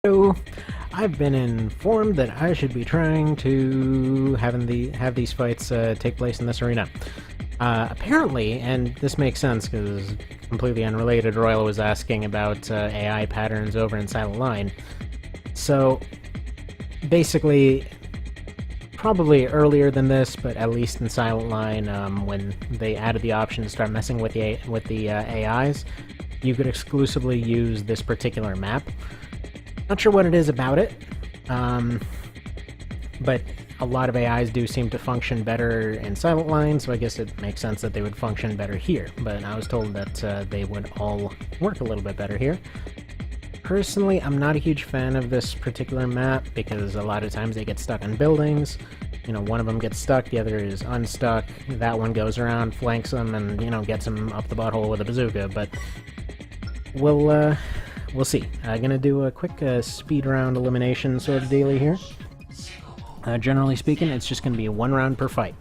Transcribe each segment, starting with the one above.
So, I've been informed that I should be trying to have these fights take place in this arena. Apparently, and this makes sense because completely unrelated, Royal was asking about AI patterns over in Silent Line. So, basically, probably earlier than this, but at least in Silent Line, when they added the option to start messing with the AIs, you could exclusively use this particular map. Not sure what it is about it, but a lot of AIs do seem to function better in Silent Line, so I guess it makes sense that they would function better here. But I was told that they would all work a little bit better here. Personally, I'm not a huge fan of this particular map because a lot of times they get stuck on buildings. You know, one of them gets stuck, the other is unstuck. That one goes around, flanks them, and, you know, gets them up the butthole with a bazooka, but we'll see. I'm gonna do a quick speed round elimination sort of dealy here. Generally speaking, it's just gonna be 1 round per fight,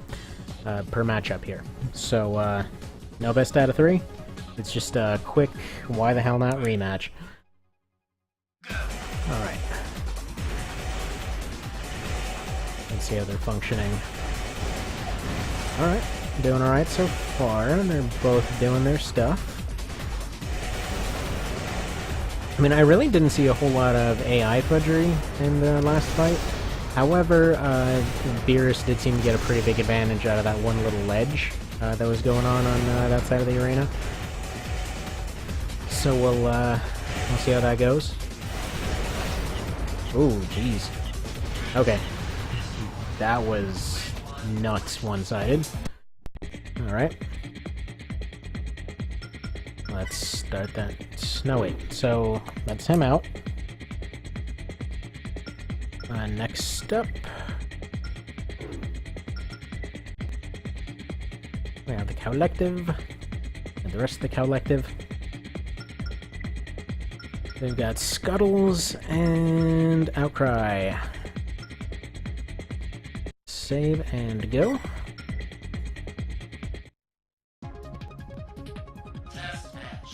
per matchup here. So, no best out of 3. It's just a quick, why the hell not rematch. Alright. Let's see how they're functioning. Alright, doing alright so far. They're both doing their stuff. I mean, I really didn't see a whole lot of AI fudgery in the last fight. However, Beerus did seem to get a pretty big advantage out of that one little ledge that was going on that side of the arena. So we'll see how that goes. Ooh, jeez. Okay. That was nuts one-sided. Alright. Let's start that. No, wait. So, that's him out. Next up, we have the Cowlective, and the rest of the Cowlective. They've got Scuttles and Outcry. Save and go.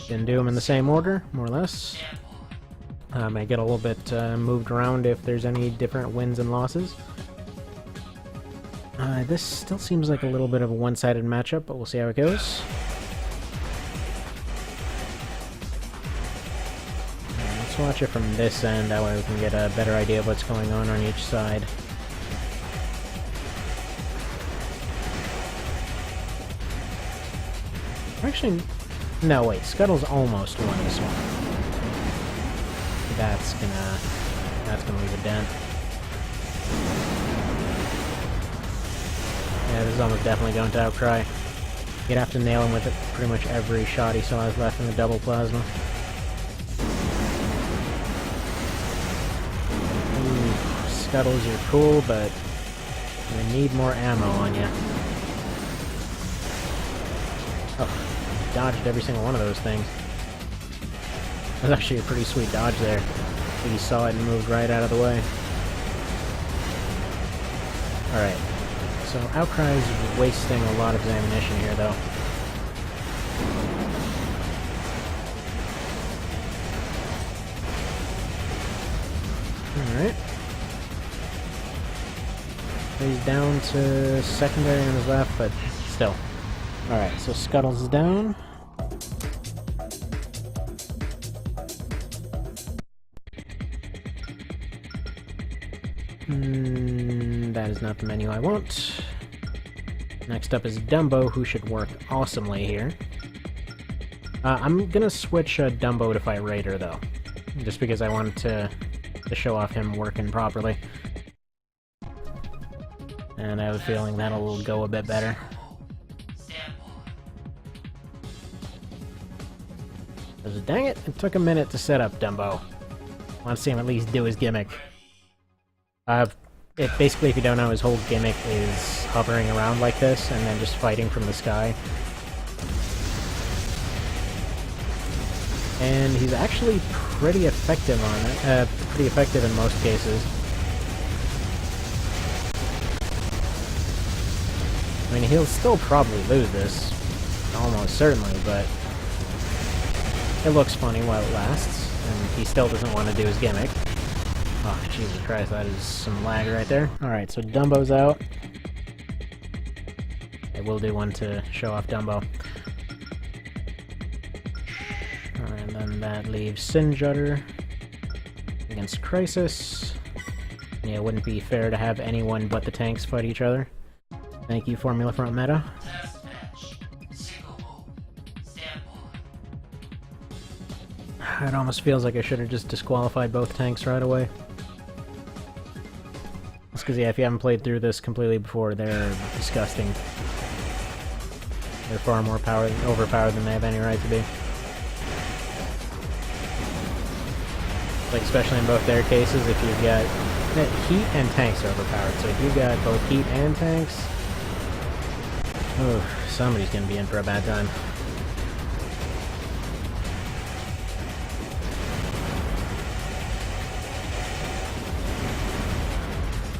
Gonna do them in the same order, more or less. May get a little bit moved around if there's any different wins and losses. This still seems like a little bit of a one-sided matchup, but we'll see how it goes. Let's watch it from this end, that way we can get a better idea of what's going on each side. Actually, no, wait, Scuttle's almost won this one. That's gonna leave a dent. Yeah, this is almost definitely going to Outcry. You'd have to nail him with it pretty much every shot he still has left in the double plasma. Ooh, Scuttles, you're cool, but we need more ammo on you. Oh, dodged every single one of those things. That was actually a pretty sweet dodge there. I think he saw it and moved right out of the way. Alright. So Outcry's wasting a lot of his ammunition here, though. Alright. He's down to secondary on his left, but still. Alright, so Scuttles is down. That is not the menu I want. Next up is Dumbo, who should work awesomely here. I'm gonna switch Dumbo to fight Raider, though. Just because I wanted to show off him working properly. And I have a feeling that'll go a bit better. Because dang it, it took a minute to set up Dumbo. I want to see him at least do his gimmick. Basically, if you don't know, his whole gimmick is hovering around like this and then just fighting from the sky. And he's actually pretty effective on it. Pretty effective in most cases. I mean, he'll still probably lose this, almost certainly, but it looks funny while it lasts, and he still doesn't want to do his gimmick. Oh, Jesus Christ, that is some lag right there. Alright, so Dumbo's out. I will do one to show off Dumbo. Alright, and then that leaves Sinjudder against Crisis. Yeah, it wouldn't be fair to have anyone but the tanks fight each other. Thank you, Formula Front Meta. It almost feels like I should have just disqualified both tanks right away. That's because, yeah, if you haven't played through this completely before, they're disgusting. They're far more overpowered than they have any right to be. Like, especially in both their cases, if you've got... Heat and tanks are overpowered, so if you've got both heat and tanks... Oh, somebody's gonna be in for a bad time.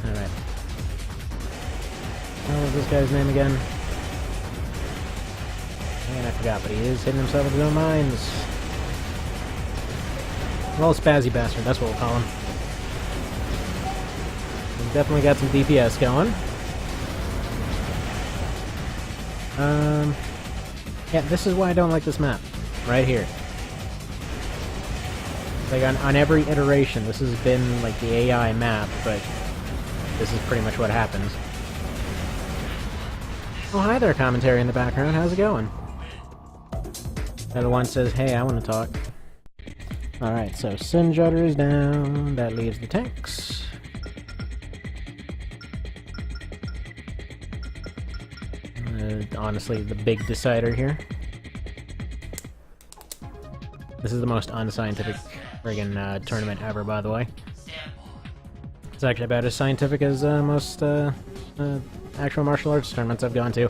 Alright. What was this guy's name again? Man, I forgot, but he is hitting himself with his own mines. Well, Spazzy Bastard, that's what we'll call him. He's definitely got some DPS going. Yeah, this is why I don't like this map. Right here. Like, on every iteration, this has been, like, the AI map, but this is pretty much what happens. Oh, hi there, commentary in the background. How's it going? Another one says, hey, I want to talk. Alright, so Sinjudder is down. That leaves the tanks. Honestly, the big decider here. This is the most unscientific friggin' tournament ever, by the way. It's actually about as scientific as most actual martial arts tournaments I've gone to.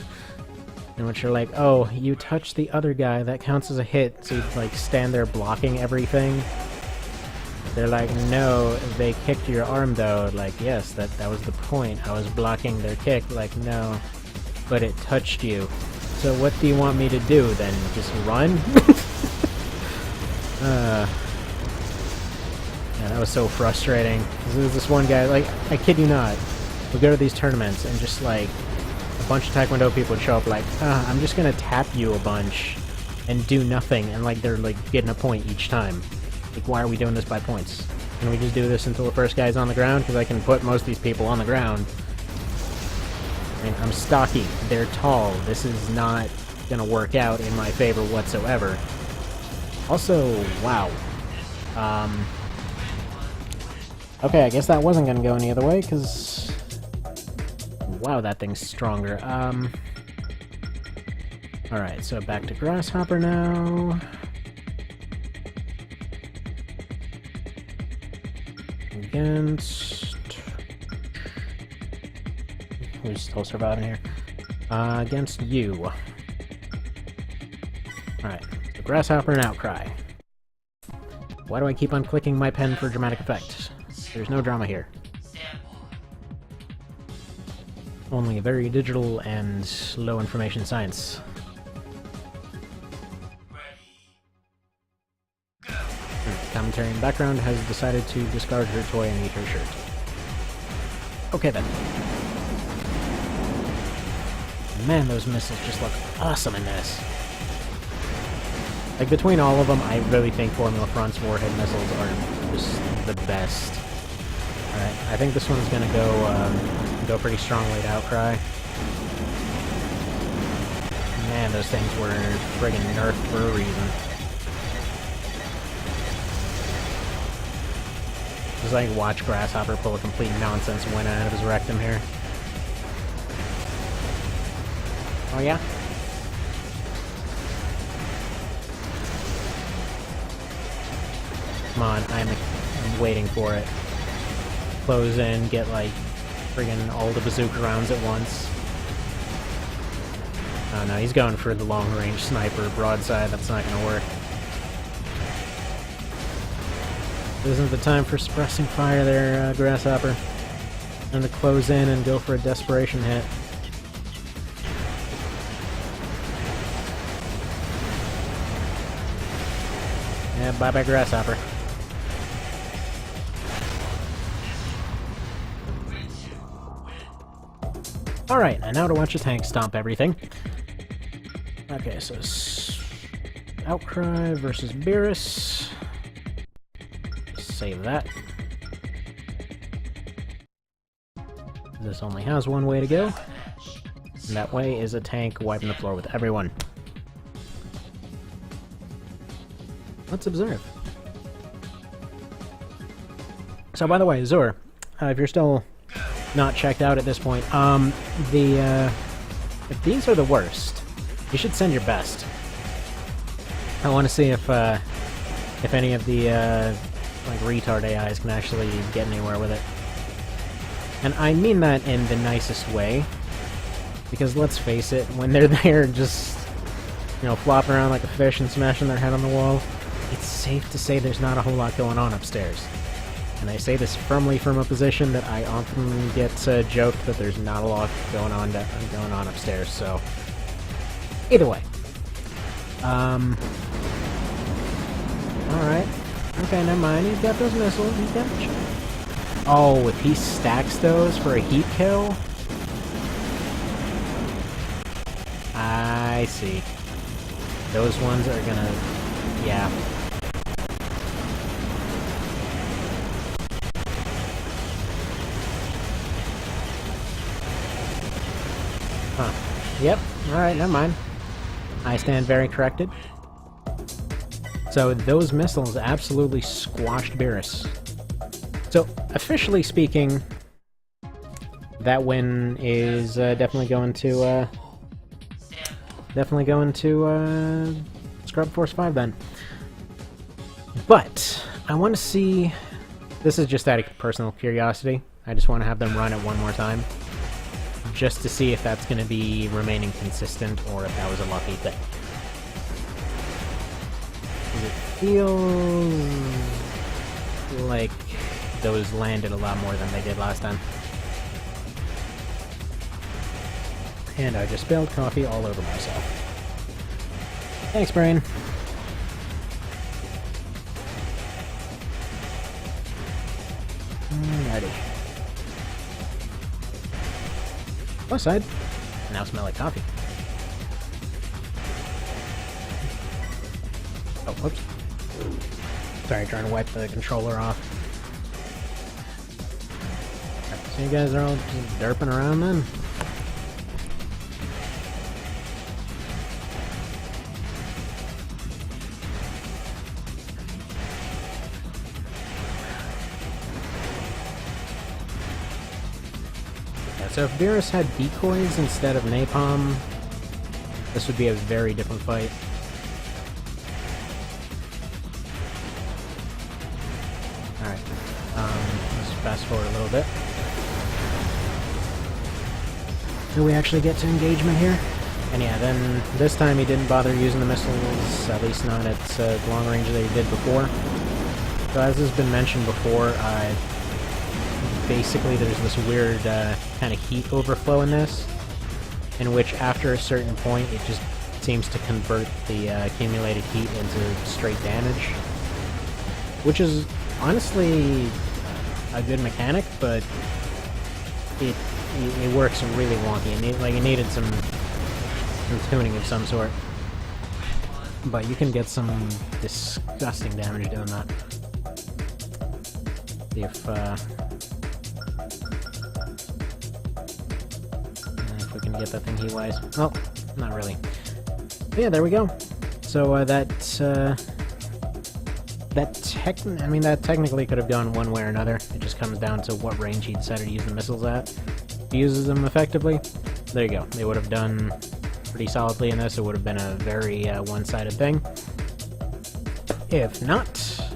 In which you're like, oh, you touch the other guy, that counts as a hit, so you like stand there blocking everything. They're like, no, they kicked your arm though. Like, yes, that was the point. I was blocking their kick. Like, no, but it touched you. So what do you want me to do then? Just run? Yeah, that was so frustrating. There's this one guy, like, I kid you not, we go to these tournaments and just like a bunch of Taekwondo people would show up like, I'm just gonna tap you a bunch and do nothing, and like they're like getting a point each time. Like, why are we doing this by points? Can we just do this until the first guy's on the ground? Because I can put most of these people on the ground. I mean, I'm stocky, they're tall, this is not gonna work out in my favor whatsoever. Also, wow. Okay, I guess that wasn't gonna go any other way, because... Wow, that thing's stronger. Alright, so back to Grasshopper now. Against... Who's still surviving here? Against you. Alright, so Grasshopper and Outcry. Why do I keep on clicking my pen for dramatic effect? There's no drama here. Only very digital and low information science. Commentary in the background has decided to discard her toy and eat her shirt. Okay then. Man, those missiles just look awesome in this. Like, between all of them, I really think Formula Front's warhead missiles are just the best. Alright, I think this one's gonna go pretty strongly to Outcry. Man, those things were friggin' nerfed for a reason. Just like watch Grasshopper pull a complete nonsense win out of his rectum here. Oh yeah? Come on, I'm waiting for it. Close in, get like friggin' all the bazooka rounds at once. Oh no, he's going for the long-range sniper broadside. That's not gonna work. This isn't the time for suppressing fire there, Grasshopper. Time to close in and go for a desperation hit. Yeah, bye-bye, Grasshopper. Alright, and now to watch a tank stomp everything. Okay, so Outcry versus Beerus. Save that. This only has one way to go. And that way is a tank wiping the floor with everyone. Let's observe. So, by the way, Zur, if you're still not checked out at this point, if these are the worst, you should send your best. I want to see if any of the like retard AIs can actually get anywhere with it. And I mean that in the nicest way, because let's face it, when they're there just, you know, flopping around like a fish and smashing their head on the wall, it's safe to say there's not a whole lot going on upstairs. And I say this firmly from a position that I often get joked that there's not a lot going on upstairs, so either way. Alright. Okay, never mind. He's got those missiles. He's got... Oh, if he stacks those for a heat kill? I see. Those ones are gonna... Yeah. Huh. Yep. Alright, never mind. I stand very corrected. So those missiles absolutely squashed Beerus. So, officially speaking, that win is definitely going to ScrubForceV then. But I want to see. This is just out of personal curiosity. I just want to have them run it one more time, just to see if that's going to be remaining consistent or if that was a lucky thing. It feels like those landed a lot more than they did last time. And I just spilled coffee all over myself. Thanks, brain. Alrighty. Plus side. Now smell like coffee. Oh, whoops. Sorry, trying to wipe the controller off. So you guys are all just derping around then? Yeah, so if Beerus had decoys instead of napalm, this would be a very different fight. Alright, let's fast forward a little bit. Do we actually get to engagement here? And yeah, then this time he didn't bother using the missiles, at least not at the long range that he did before. So as has been mentioned before, basically there's this weird kind of heat overflow in this, in which after a certain point it just seems to convert the accumulated heat into straight damage. Which is honestly a good mechanic, but it works really wonky. It needed some tuning of some sort. But you can get some disgusting damage doing that. If we can get that thing heat-wise. Well, not really. But yeah, there we go. So that technically could have gone one way or another. It just comes down to what range he decided to use the missiles at. If he uses them effectively, there you go. They would have done pretty solidly in this. It would have been a very one-sided thing. If not,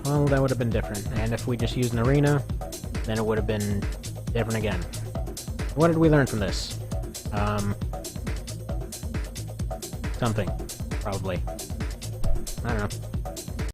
well, that would have been different. And if we just used an arena, then it would have been different again. What did we learn from this? Something, probably.